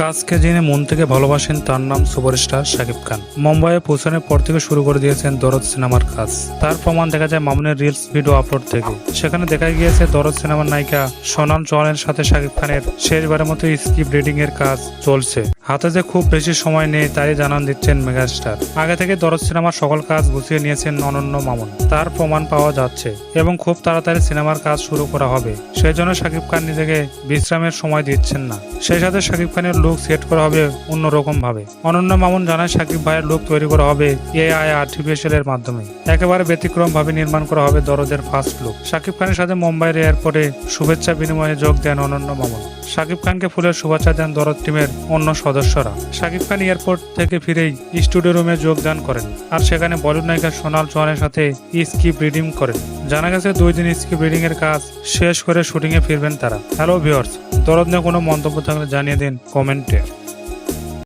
কাজকে যিনি মন থেকে ভালোবাসেন তার নাম সুপারস্টার শাকিব খান। মুম্বাইয়ে পৌঁছানোর পর থেকে শুরু করে দিয়েছেন দরদ সিনেমার কাজ। তার প্রমাণ দেখা যায় মামুনের রিলস ভিডিও আপলোড থেকে। সেখানে দেখা গিয়েছে দরদ সিনেমার নায়িকা সোনাল চৌহানের সাথে শাকিব খানের শেষবারের মতো স্ক্রিপ্ট রিডিং এর কাজ চলছে। হাতে যে খুব বেশি সময় নেই তাই জানান দিচ্ছেন মেগাস্টার। আগে থেকে দরদ সিনেমার সকল কাজ গুছিয়ে নিয়েছেন অনন্য মামুন, তার প্রমাণ পাওয়া যাচ্ছে এবং খুব তাড়াতাড়ি সিনেমার কাজ শুরু করা হবে। সেই জন্য শাকিব খান নিজেকে বিশ্রামের সময় দিচ্ছেন না। সেই সাথে শাকিব খানের লুক সেট করা হবে অন্যরকম ভাবে। অনন্য মামুন জানায় শাকিব ভাইয়ের লুক তৈরি করা হবে এআই আর্টিফিশিয়াল এর মাধ্যমে। একেবারে ব্যতিক্রম ভাবে নির্মাণ করা হবে দরদের ফার্স্ট লুক। শাকিব খানের সাথে মুম্বাইয়ের এয়ারপোর্টে শুভেচ্ছা বিনিময়ে যোগ দেন অনন্য মামুন। শাকিব খানকে ফুলের শুভেচ্ছা দেন দরদ টিমের অন্য সদস্যরা। শাকিব খান এয়ারপোর্ট থেকে ফিরেই স্টুডিও রুমে যোগদান করেন আর সেখানে বলিউড নায়িকা সোনাল চৌহানের সাথে স্ক্রিপ্ট রিডিং করেন। জানা গেছে 2 দিন স্ক্রিপ্ট রিডিং এর কাজ শেষ করে শুটিং এ ফিরবেন তারা। হ্যালো ভিউয়ার্স, দরদ নিয়ে কোনো মন্তব্য থাকলে জানিয়ে দিন কমেন্টে।